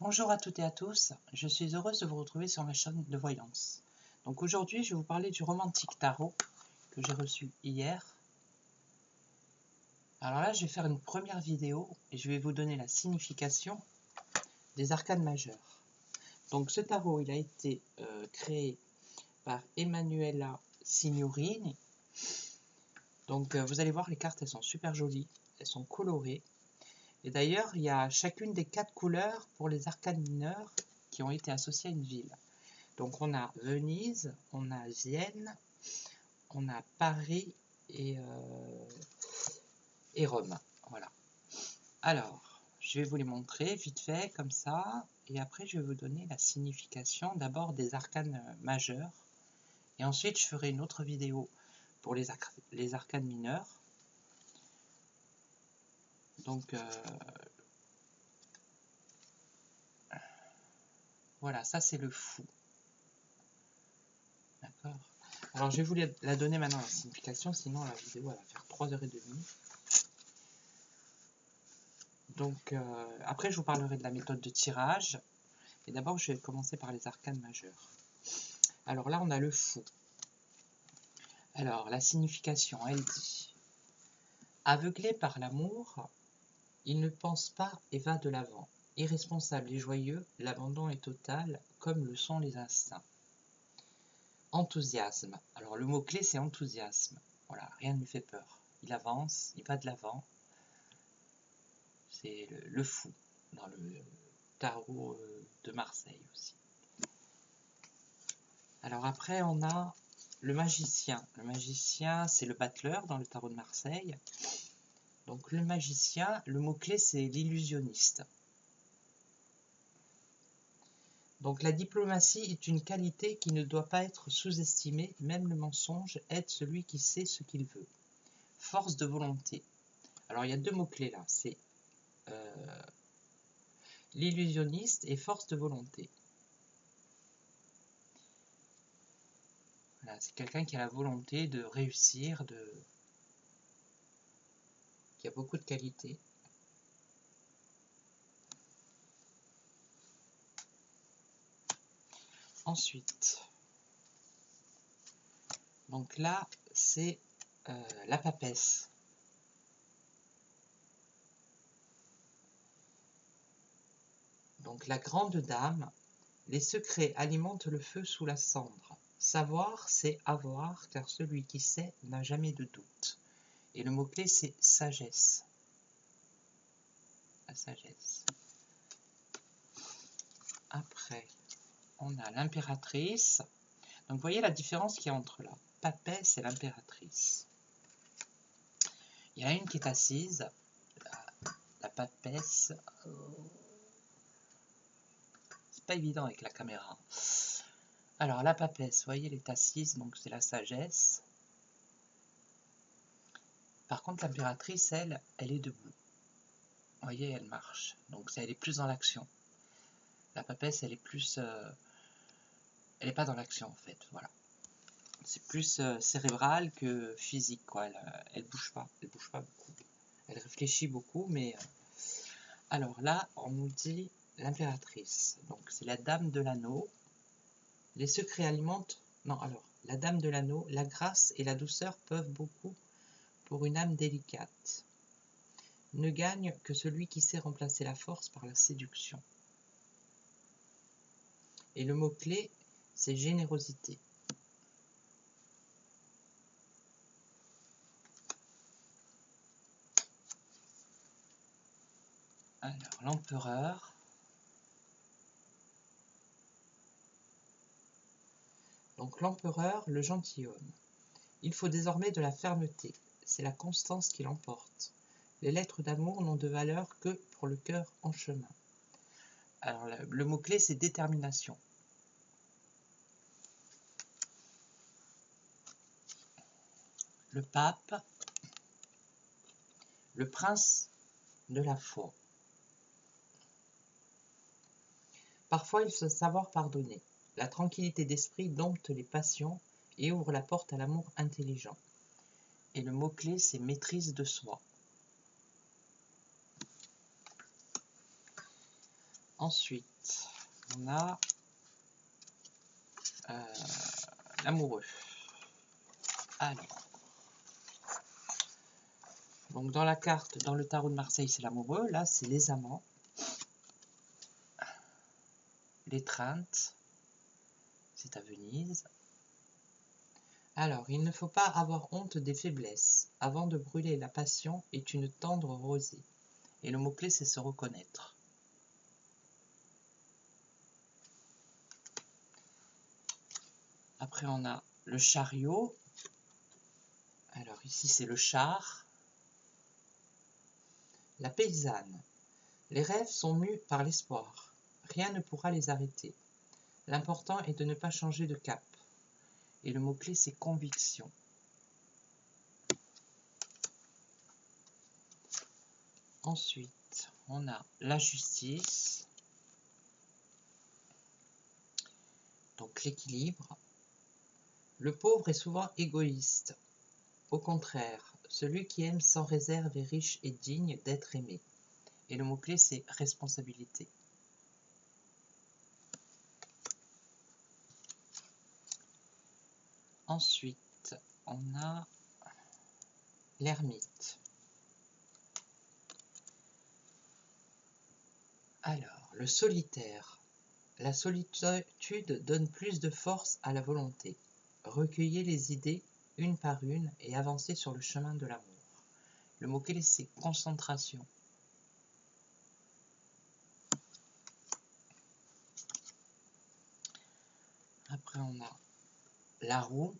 Bonjour à toutes et à tous, je suis heureuse de vous retrouver sur ma chaîne de voyance. Donc aujourd'hui, je vais vous parler du romantique tarot que j'ai reçu hier. Alors là, je vais faire une première vidéo et je vais vous donner la signification des arcanes majeures. Donc ce tarot, il a été créé par Emanuela Signorini. Donc vous allez voir, les cartes, elles sont super jolies, elles sont colorées. Et d'ailleurs, il y a chacune des 4 couleurs pour les arcanes mineures qui ont été associées à une ville. Donc on a Venise, on a Vienne, on a Paris et Rome. Voilà. Alors, je vais vous les montrer vite fait comme ça. Et après, je vais vous donner la signification d'abord des arcanes majeures. Et ensuite, je ferai une autre vidéo pour les arcanes mineures. Donc, voilà, ça c'est le fou. D'accord. Alors, je vais vous la donner maintenant la signification, sinon la vidéo elle va faire 3h30. Donc, après, je vous parlerai de la méthode de tirage. Et d'abord, je vais commencer par les arcanes majeures. Alors là, on a le fou. Alors, la signification, elle dit « Aveuglé par l'amour, il ne pense pas et va de l'avant. Irresponsable et joyeux, l'abandon est total, comme le sont les instincts. » Enthousiasme. Alors, le mot-clé, c'est enthousiasme. Voilà, rien ne lui fait peur. Il avance, il va de l'avant. C'est le fou, dans le tarot de Marseille aussi. Alors après, on a le magicien. Le magicien, c'est le battleur dans le tarot de Marseille. Donc le magicien, le mot-clé, c'est l'illusionniste. Donc la diplomatie est une qualité qui ne doit pas être sous-estimée. Même le mensonge aide celui qui sait ce qu'il veut. Force de volonté. Alors il y a 2 mots-clés là. C'est l'illusionniste et force de volonté. Voilà, c'est quelqu'un qui a la volonté de réussir, qui a beaucoup de qualités. Ensuite, donc là, c'est la papesse. Donc la grande dame, les secrets alimentent le feu sous la cendre. Savoir, c'est avoir, car celui qui sait n'a jamais de doute. Et le mot-clé, c'est sagesse. La sagesse. Après, on a l'impératrice. Donc vous voyez la différence qu'il y a entre la papesse et l'impératrice. Il y en a une qui est assise, la papesse. C'est pas évident avec la caméra. Alors la papesse, vous voyez, elle est assise, donc c'est la sagesse. Par contre, l'impératrice, elle est debout. Vous voyez, elle marche. Donc elle est plus dans l'action. La papesse, elle est plus... elle n'est pas dans l'action, en fait. Voilà. C'est plus cérébral que physique, quoi. Elle bouge pas. Elle bouge pas beaucoup. Elle réfléchit beaucoup, mais... Alors là, on nous dit l'impératrice. Donc c'est la dame de l'anneau. Les secrets alimentent... Non, alors, la dame de l'anneau, la grâce et la douceur peuvent beaucoup pour une âme délicate. Ne gagne que celui qui sait remplacer la force par la séduction. Et le mot-clé, c'est générosité. Alors, l'empereur. Donc l'empereur, le gentilhomme. Il faut désormais de la fermeté. C'est la constance qui l'emporte. Les lettres d'amour n'ont de valeur que pour le cœur en chemin. Alors, le mot-clé, c'est détermination. Le pape, le prince de la foi. Parfois, il faut savoir pardonner. La tranquillité d'esprit dompte les passions et ouvre la porte à l'amour intelligent. Et le mot-clé, c'est maîtrise de soi. Ensuite, on a l'amoureux. Alors, donc dans la carte, dans le tarot de Marseille, c'est l'amoureux. Là, c'est les amants, l'étreinte, c'est à Venise. Alors, il ne faut pas avoir honte des faiblesses. Avant de brûler, la passion est une tendre rosée. Et le mot-clé, c'est se reconnaître. Après, on a le chariot. Alors, ici, c'est le char. La paysanne. Les rêves sont mus par l'espoir. Rien ne pourra les arrêter. L'important est de ne pas changer de cap. Et le mot-clé, c'est conviction. Ensuite, on a la justice. Donc l'équilibre. Le pauvre est souvent égoïste. Au contraire, celui qui aime sans réserve est riche et digne d'être aimé. Et le mot-clé, c'est responsabilité. Ensuite, on a l'ermite. Alors, le solitaire. La solitude donne plus de force à la volonté. Recueillez les idées une par une et avancez sur le chemin de l'amour. Le mot-clé, c'est concentration. Après, on a la roue.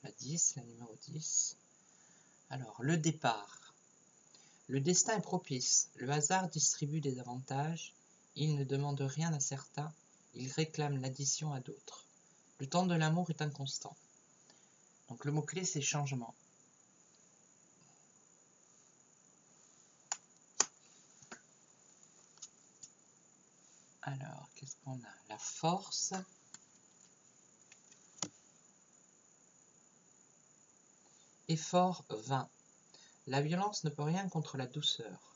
La 10, la numéro 10. Alors, le départ. Le destin est propice. Le hasard distribue des avantages. Il ne demande rien à certains. Il réclame l'addition à d'autres. Le temps de l'amour est inconstant. Donc, le mot-clé, c'est changement. Alors, qu'est-ce qu'on a? La force. Effort vain. La violence ne peut rien contre la douceur.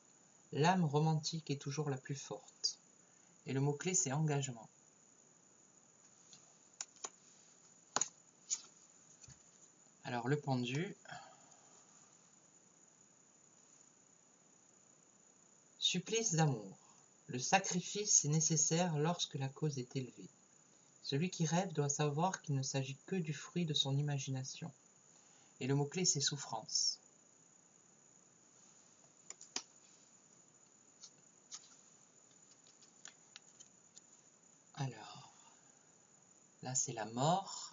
L'âme romantique est toujours la plus forte. Et le mot-clé, c'est engagement. Alors, le pendu. Supplice d'amour. Le sacrifice est nécessaire lorsque la cause est élevée. Celui qui rêve doit savoir qu'il ne s'agit que du fruit de son imagination. Et le mot-clé, c'est souffrance. Alors, là, c'est la mort.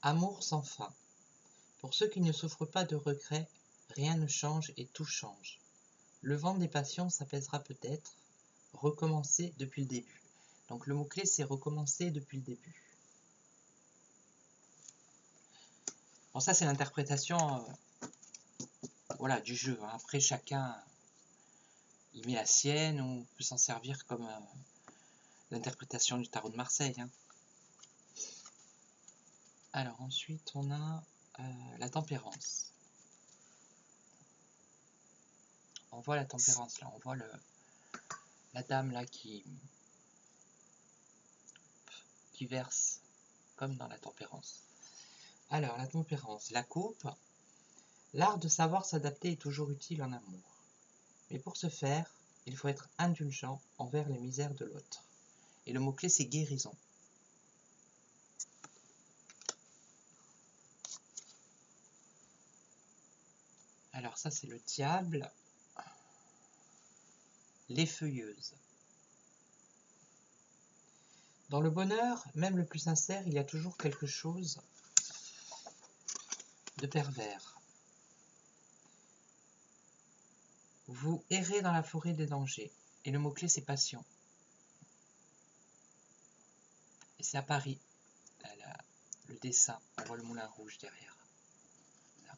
Amour sans fin. Pour ceux qui ne souffrent pas de regrets, rien ne change et tout change. Le vent des passions s'apaisera peut-être. Recommencer depuis le début. Donc le mot-clé, c'est recommencer depuis le début. Bon, ça, c'est l'interprétation voilà, du jeu. Hein. Après, chacun il met la sienne, on peut s'en servir comme l'interprétation du tarot de Marseille. Hein. Alors ensuite, on a la tempérance. On voit la tempérance là, on voit la dame là qui verse comme dans la tempérance. Alors la tempérance, la coupe. L'art de savoir s'adapter est toujours utile en amour. Mais pour ce faire, il faut être indulgent envers les misères de l'autre. Et le mot-clé, c'est guérison. Alors ça, c'est le diable. L'effeuilleuse. Dans le bonheur, même le plus sincère, il y a toujours quelque chose de pervers. Vous errez dans la forêt des dangers. Et le mot-clé, c'est passion. Et c'est à Paris. Là, le dessin, on voit le moulin rouge derrière. Là.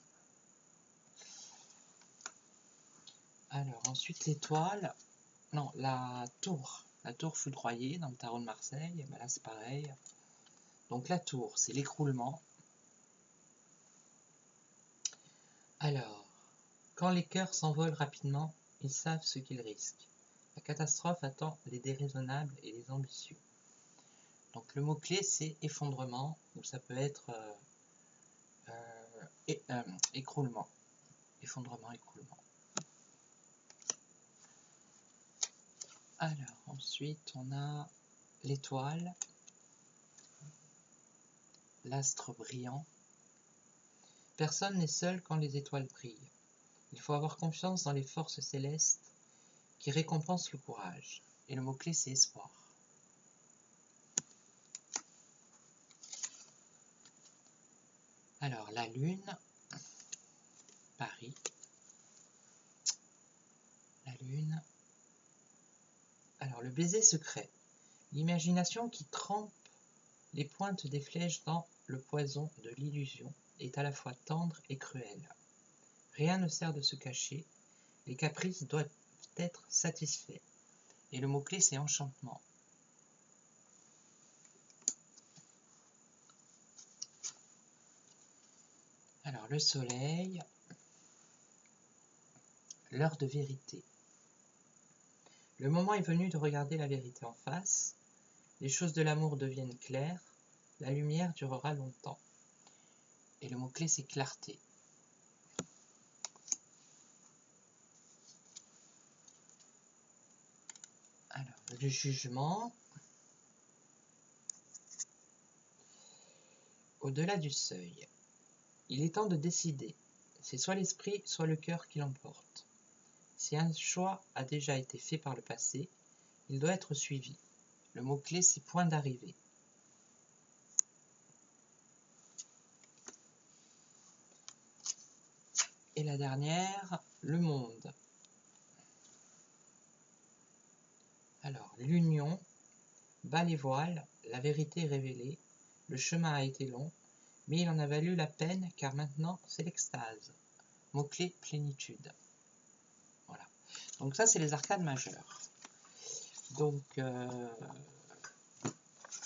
Alors, ensuite, l'étoile. Non, la tour. La tour foudroyée dans le tarot de Marseille. Ben là, c'est pareil. Donc, la tour, c'est l'écroulement. Alors, quand les cœurs s'envolent rapidement, ils savent ce qu'ils risquent. La catastrophe attend les déraisonnables et les ambitieux. Donc le mot-clé c'est effondrement, ou ça peut être écroulement. Effondrement, écroulement. Alors ensuite on a l'étoile, l'astre brillant. Personne n'est seul quand les étoiles brillent. Il faut avoir confiance dans les forces célestes qui récompensent le courage. Et le mot-clé c'est espoir. Alors la lune, Paris, la lune. Alors le baiser secret, l'imagination qui trempe les pointes des flèches dans le poison de l'illusion est à la fois tendre et cruel. Rien ne sert de se cacher, les caprices doivent être satisfaits. Et le mot-clé c'est enchantement. Alors le soleil, l'heure de vérité. Le moment est venu de regarder la vérité en face, les choses de l'amour deviennent claires, la lumière durera longtemps. Et le mot-clé c'est clarté. Alors le jugement, au-delà du seuil. Il est temps de décider, c'est soit l'esprit, soit le cœur qui l'emporte. Si un choix a déjà été fait par le passé, il doit être suivi. Le mot-clé c'est point d'arrivée. Et la dernière, le monde. Alors, l'union, bas les voiles, la vérité est révélée, le chemin a été long, mais il en a valu la peine, car maintenant c'est l'extase. Mot-clé, plénitude. Voilà. Donc ça, c'est les arcades majeures. Donc,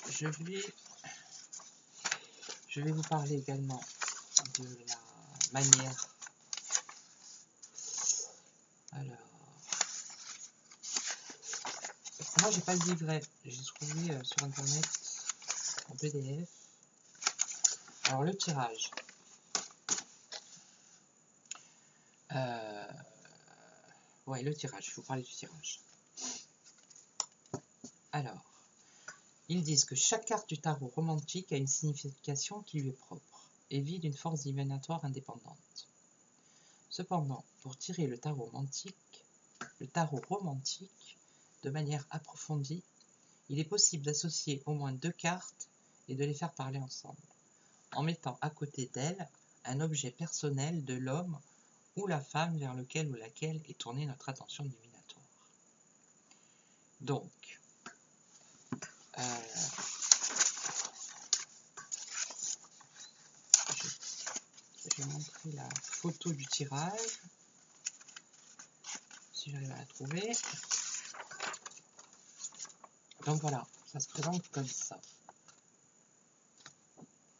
je vais vous parler également de la manière. Alors, moi j'ai pas le livret, j'ai trouvé sur internet en PDF. Alors le tirage. Ouais, le tirage, je vais vous parler du tirage. Alors, ils disent que chaque carte du tarot romantique a une signification qui lui est propre et vit d'une force divinatoire indépendante. Cependant, pour tirer le tarot romantique de manière approfondie, il est possible d'associer au moins 2 cartes et de les faire parler ensemble, en mettant à côté d'elles un objet personnel de l'homme ou la femme vers lequel ou laquelle est tournée notre attention divinatoire. Donc, je vais montrer la photo du tirage, si j'arrive à la trouver. Donc voilà, ça se présente comme ça.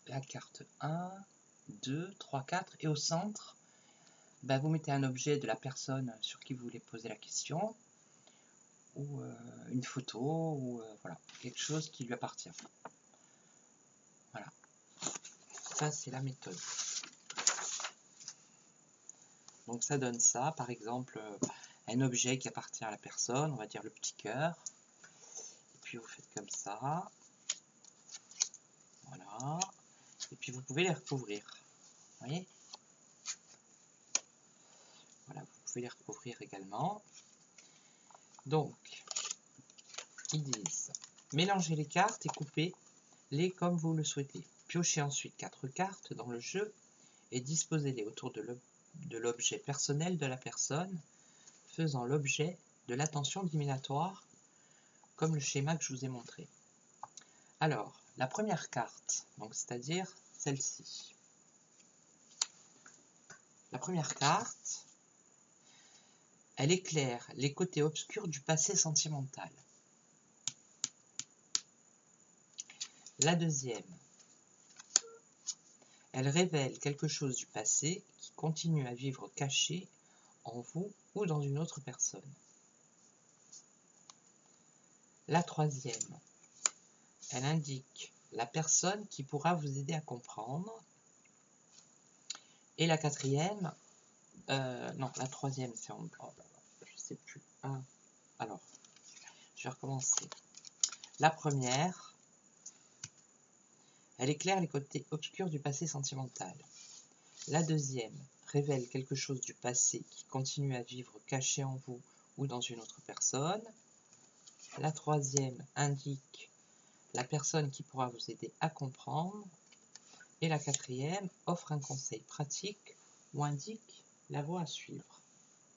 La carte 1, 2, 3, 4, et au centre, ben vous mettez un objet de la personne sur qui vous voulez poser la question, ou une photo, ou voilà, quelque chose qui lui appartient. Voilà, ça c'est la méthode. Donc ça donne ça, par exemple, un objet qui appartient à la personne, on va dire le petit cœur, et puis vous faites comme ça, voilà, et puis vous pouvez les recouvrir, vous voyez? Voilà, vous pouvez les recouvrir également. Donc, ils disent, mélangez les cartes et coupez-les comme vous le souhaitez. Piochez ensuite 4 cartes dans le jeu et disposez-les autour de l'objet personnel de la personne, faisant l'objet de l'attention divinatoire, comme le schéma que je vous ai montré. Alors, la première carte, donc c'est-à-dire celle-ci. La première carte, elle éclaire les côtés obscurs du passé sentimental. La deuxième, elle révèle quelque chose du passé qui continue à vivre caché en vous ou dans une autre personne. La troisième, elle indique la personne qui pourra vous aider à comprendre. Et la quatrième, non, la troisième, c'est en blanc. Je sais plus. Alors, je vais recommencer. La première, elle éclaire les côtés obscurs du passé sentimental. La deuxième révèle quelque chose du passé qui continue à vivre caché en vous ou dans une autre personne. La troisième indique la personne qui pourra vous aider à comprendre. Et la quatrième offre un conseil pratique ou indique la voie à suivre.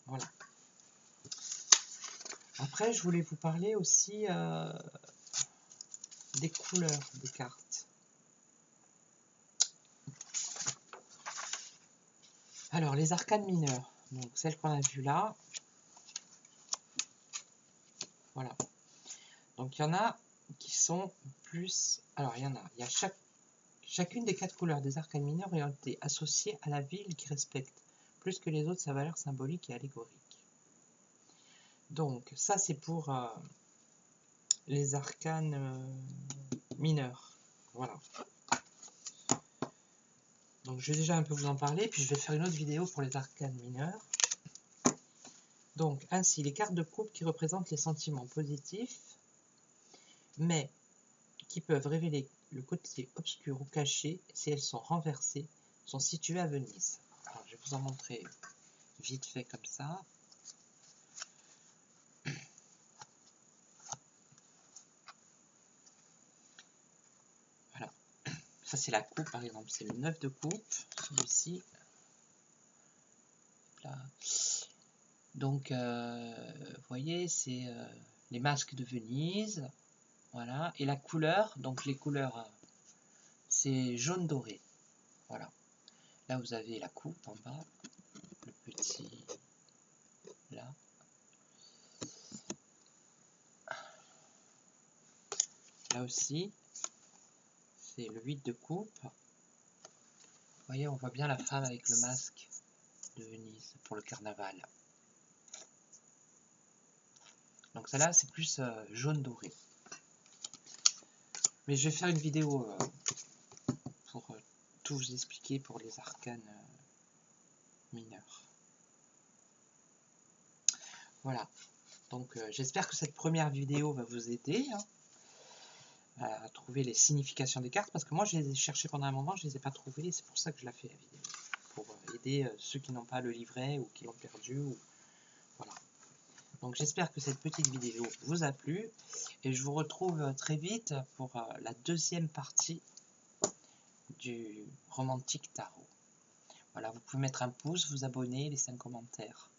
Voilà. Après, je voulais vous parler aussi des couleurs des cartes. Alors, les arcanes mineures, donc celles qu'on a vues là. Voilà. Donc, il y en a qui sont plus... Alors, il y a chacune des 4 couleurs des arcanes mineures ont été associées à la ville qui respecte plus que les autres sa valeur symbolique et allégorique. Donc, ça, c'est pour les arcanes mineurs. Voilà. Donc, je vais déjà un peu vous en parler, puis je vais faire une autre vidéo pour les arcanes mineurs. Donc, ainsi, les cartes de coupe qui représentent les sentiments positifs, mais qui peuvent révéler le côté obscur ou caché si elles sont renversées, sont situées à Venise. Alors, je vais vous en montrer vite fait comme ça. Voilà. Ça, c'est la coupe, par exemple. C'est le 9 de coupe, celui-ci. Donc, vous voyez, c'est les masques de Venise. Voilà. Et la couleur, donc les couleurs, c'est jaune doré. Voilà. Là, vous avez la coupe en bas. Le petit... Là. Là aussi, c'est le 8 de coupe. Vous voyez, on voit bien la femme avec le masque de Venise pour le carnaval. Donc celle-là, c'est plus jaune doré. Mais je vais faire une vidéo pour tout vous expliquer pour les arcanes mineurs. Voilà. Donc j'espère que cette première vidéo va vous aider à trouver les significations des cartes, parce que moi je les ai cherchées pendant un moment, je ne les ai pas trouvées, et c'est pour ça que je la fais la vidéo. Pour aider ceux qui n'ont pas le livret ou qui l'ont perdu. Voilà. Donc j'espère que cette petite vidéo vous a plu, et je vous retrouve très vite pour la deuxième partie du Romantique Tarot. Voilà, vous pouvez mettre un pouce, vous abonner, laisser un commentaire.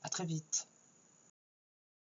À très vite.